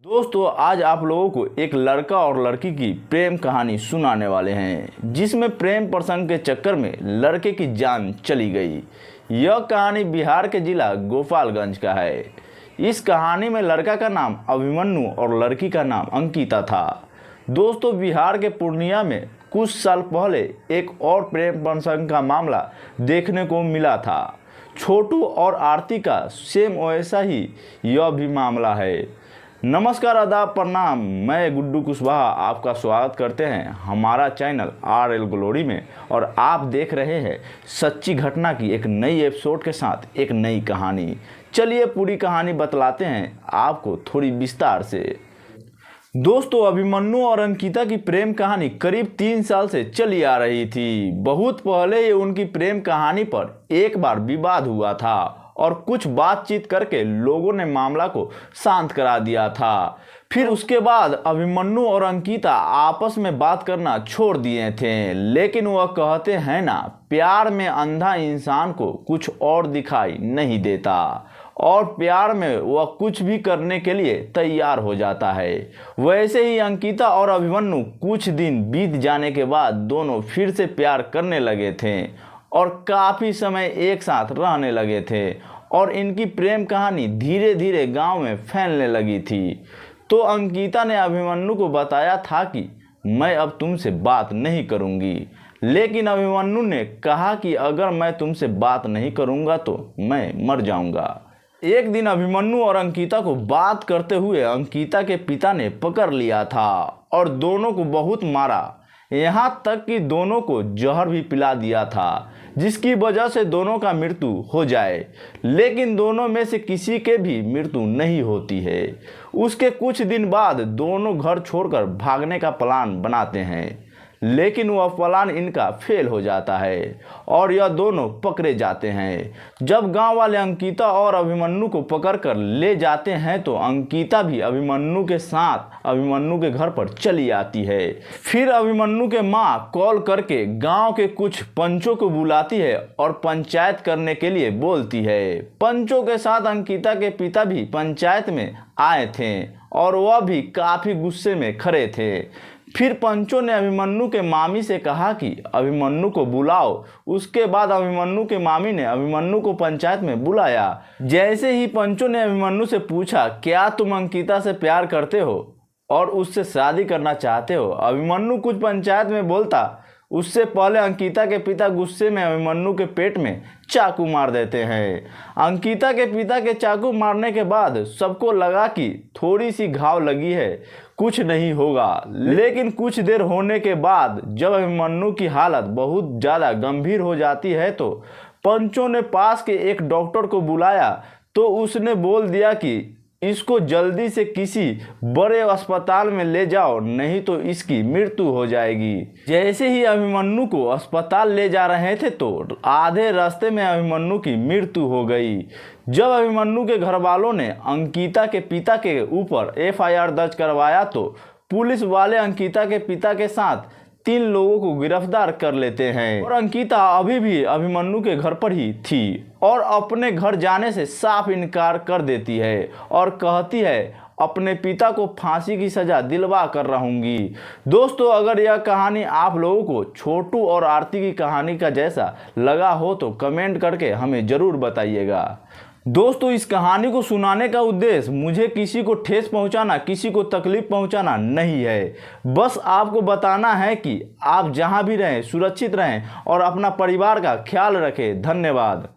दोस्तों आज आप लोगों को एक लड़का और लड़की की प्रेम कहानी सुनाने वाले हैं जिसमें प्रेम प्रसंग के चक्कर में लड़के की जान चली गई। यह कहानी बिहार के जिला गोपालगंज का है। इस कहानी में लड़का का नाम अभिमन्यु और लड़की का नाम अंकिता था। दोस्तों बिहार के पूर्णिया में कुछ साल पहले एक और प्रेम प्रसंग का मामला देखने को मिला था। छोटू और आरती का सेम वैसा ही यह भी मामला है। नमस्कार, आदाब, प्रणाम। मैं गुड्डू कुशवाहा आपका स्वागत करते हैं हमारा चैनल RL ग्लोरी में और आप देख रहे हैं सच्ची घटना की एक नई एपिसोड के साथ एक नई कहानी। चलिए पूरी कहानी बतलाते हैं आपको थोड़ी विस्तार से। दोस्तों अभिमन्यु और अंकिता की प्रेम कहानी करीब 3 साल से चली आ रही थी। बहुत पहले ही उनकी प्रेम कहानी पर एक बार विवाद हुआ था और कुछ बातचीत करके लोगों ने मामला को शांत करा दिया था। फिर उसके बाद अभिमन्यु और अंकिता आपस में बात करना छोड़ दिए थे। लेकिन वह कहते हैं ना, प्यार में अंधा इंसान को कुछ और दिखाई नहीं देता और प्यार में वह कुछ भी करने के लिए तैयार हो जाता है। वैसे ही अंकिता और अभिमन्यु कुछ दिन बीत जाने के बाद दोनों फिर से प्यार करने लगे थे और काफ़ी समय एक साथ रहने लगे थे और इनकी प्रेम कहानी धीरे धीरे गांव में फैलने लगी थी। तो अंकिता ने अभिमन्यु को बताया था कि मैं अब तुमसे बात नहीं करूंगी, लेकिन अभिमन्यु ने कहा कि अगर मैं तुमसे बात नहीं करूंगा तो मैं मर जाऊंगा। एक दिन अभिमन्यु और अंकिता को बात करते हुए अंकिता के पिता ने पकड़ लिया था और दोनों को बहुत मारा, यहाँ तक कि दोनों को जहर भी पिला दिया था जिसकी वजह से दोनों का मृत्यु हो जाए। लेकिन दोनों में से किसी के भी मृत्यु नहीं होती है। उसके कुछ दिन बाद दोनों घर छोड़कर भागने का प्लान बनाते हैं, लेकिन वह प्लान इनका फेल हो जाता है और यह दोनों पकड़े जाते हैं। जब गांव वाले अंकिता और अभिमन्यु को पकड़कर ले जाते हैं तो अंकिता भी अभिमन्यु के साथ अभिमन्यु के घर पर चली आती है। फिर अभिमन्यु के मां कॉल करके गांव के कुछ पंचों को बुलाती है और पंचायत करने के लिए बोलती है। पंचों के साथ अंकिता के पिता भी पंचायत में आए थे और वह भी काफ़ी गुस्से में खड़े थे। फिर पंचों ने अभिमन्यु के मामी से कहा कि अभिमन्यु को बुलाओ। उसके बाद अभिमन्यु के मामी ने अभिमन्यु को पंचायत में बुलाया। जैसे ही पंचों ने अभिमन्यु से पूछा, क्या तुम अंकिता से प्यार करते हो और उससे शादी करना चाहते हो? अभिमन्यु कुछ पंचायत में बोलता उससे पहले अंकिता के पिता गुस्से में अभिमन्यु के पेट में चाकू मार देते हैं। अंकिता के पिता के चाकू मारने के बाद सबको लगा कि थोड़ी सी घाव लगी है, कुछ नहीं होगा। लेकिन कुछ देर होने के बाद जब अभिमन्यु की हालत बहुत ज़्यादा गंभीर हो जाती है तो पंचों ने पास के एक डॉक्टर को बुलाया तो उसने बोल दिया कि इसको जल्दी से किसी बड़े अस्पताल में ले जाओ, नहीं तो इसकी मृत्यु हो जाएगी। जैसे ही अभिमन्यु को अस्पताल ले जा रहे थे तो आधे रास्ते में अभिमन्यु की मृत्यु हो गई। जब अभिमन्यु के घर वालों ने अंकिता के पिता के ऊपर FIR दर्ज करवाया तो पुलिस वाले अंकिता के पिता के साथ 3 लोगों को गिरफ्तार कर लेते हैं और अंकिता अभी भी अभिमन्यु के घर पर ही थी और अपने घर जाने से साफ इनकार कर देती है और कहती है अपने पिता को फांसी की सज़ा दिलवा कर रहूँगी। दोस्तों अगर यह कहानी आप लोगों को छोटू और आरती की कहानी का जैसा लगा हो तो कमेंट करके हमें ज़रूर बताइएगा। दोस्तों इस कहानी को सुनाने का उद्देश्य मुझे किसी को ठेस पहुंचाना, किसी को तकलीफ पहुंचाना नहीं है। बस आपको बताना है कि आप जहां भी रहें सुरक्षित रहें और अपना परिवार का ख्याल रखें। धन्यवाद।